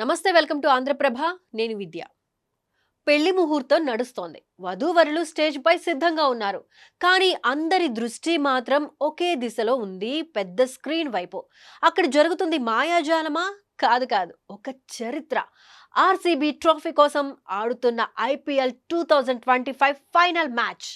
నమస్తే, welcome to Andhraprabha. నేను విద్య. పెళ్లి ముహూర్తం నడుస్తోంది. వధూవరులు స్టేజ్ పై సిద్ధంగా ఉన్నారు. కానీ అందరి దృష్టి మాత్రం ఒకే దిశలో ఉంది, పెద్ద స్క్రీన్ వైపు. అక్కడ జరుగుతుంది మాయాజాలమా? కాదు కాదు, ఒక చరిత్ర. ఆర్సీబీ ట్రోఫీ కోసం ఆడుతున్న IPL 2025 final match.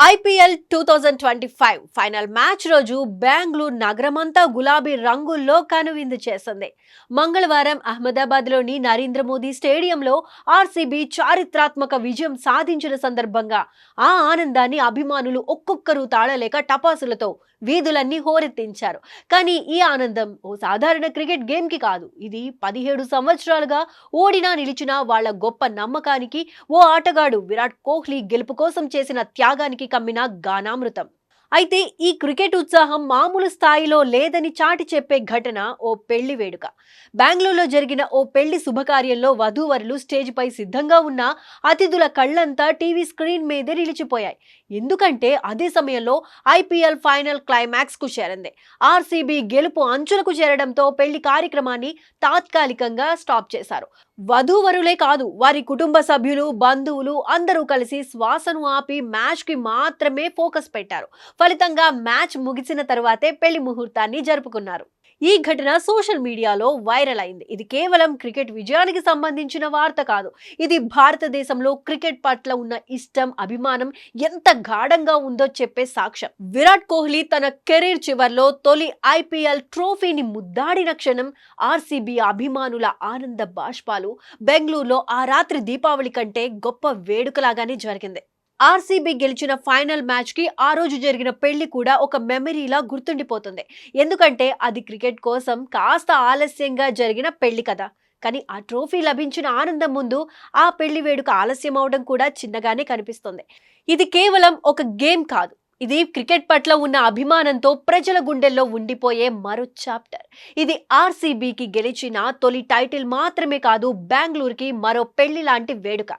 IPL 2025 final match రోజు బెంగళూరు నగరమంతా గులాబీ రంగుల్లో కనువిందు చేసింది. మంగళవారం అహ్మదాబాద్లోని నరేంద్ర మోదీ స్టేడియంలో ఆర్సీబీ చారిత్రాత్మక విజయం సాధించిన సందర్భంగా ఆ ఆనందాన్ని అభిమానులు ఒక్కొక్కరు తాళలేక టపాసులతో వీధులన్నీ హోరెత్తించారు. కానీ ఈ ఆనందం ఓ సాధారణ క్రికెట్ గేమ్ కి కాదు. ఇది 17 సంవత్సరాలుగా ఓడినా నిలిచిన వాళ్ల గొప్ప నమ్మకానికి, ఓ ఆటగాడు విరాట్ కోహ్లీ గెలుపు కోసం చేసిన త్యాగానికి కమ్మిన గానామృతం. అయితే ఈ క్రికెట్ ఉత్సాహం మామూలు స్థాయిలో లేదని చాటి చెప్పే ఘటన ఓ పెళ్లి వేడుక. బెంగళూరులో జరిగిన ఓ పెళ్లి శుభకార్యంలో వధూవరులు స్టేజ్ పై సిద్ధంగా ఉన్న అతిథుల కళ్లంతా టీవీ స్క్రీన్ మీదే నిలిచిపోయాయి. ఎందుకంటే అదే సమయంలో ఐపీఎల్ ఫైనల్ క్లైమాక్స్ కు చేరింది. ఆర్సీబీ గెలుపు అంచులకు చేరడంతో పెళ్లి కార్యక్రమాన్ని తాత్కాలికంగా స్టాప్ చేశారు. వధూవరులే కాదు, వారి కుటుంబ సభ్యులు, బంధువులు అందరూ కలిసి శ్వాసను ఆపి మ్యాచ్ కి మాత్రమే ఫోకస్ పెట్టారు. ఫలితంగా మ్యాచ్ ముగిసిన తరువాతే పెళ్లి ముహూర్తాన్ని జరుపుకున్నారు. ఈ ఘటన సోషల్ మీడియాలో వైరల్ అయింది. ఇది కేవలం క్రికెట్ విజయానికి సంబంధించిన వార్త కాదు. ఇది భారతదేశంలో క్రికెట్ పట్ల ఉన్న ఇష్టం, అభిమానం ఎంత గాఢంగా ఉందో చెప్పే సాక్ష్యం. విరాట్ కోహ్లీ తన కెరీర్ చివర్లో తొలి ఐపీఎల్ ట్రోఫీని ముద్దాడిన క్షణం ఆర్సీబీ అభిమానుల ఆనంద బాష్పాలు బెంగళూరులో ఆ రాత్రి దీపావళి కంటే గొప్ప వేడుకలాగానే జరిగింది. ఆర్సీబీ గెలిచిన ఫైనల్ మ్యాచ్ కి ఆ రోజు జరిగిన పెళ్లి కూడా ఒక మెమరీలా గుర్తుండిపోతుంది. ఎందుకంటే అది క్రికెట్ కోసం కాస్త ఆలస్యంగా జరిగిన పెళ్లి కదా. కానీ ఆ ట్రోఫీ లభించిన ఆనందం ముందు ఆ పెళ్లి వేడుక ఆలస్యం అవడం కూడా చిన్నగానే కనిపిస్తుంది. ఇది కేవలం ఒక గేమ్ కాదు, ఇది క్రికెట్ పట్ల ఉన్న అభిమానంతో ప్రజల గుండెల్లో ఉండిపోయే మరో చాప్టర్. ఇది ఆర్సీబీకి గెలిచిన తొలి టైటిల్ మాత్రమే కాదు, బెంగళూరుకి మరో పెళ్లి లాంటి వేడుక.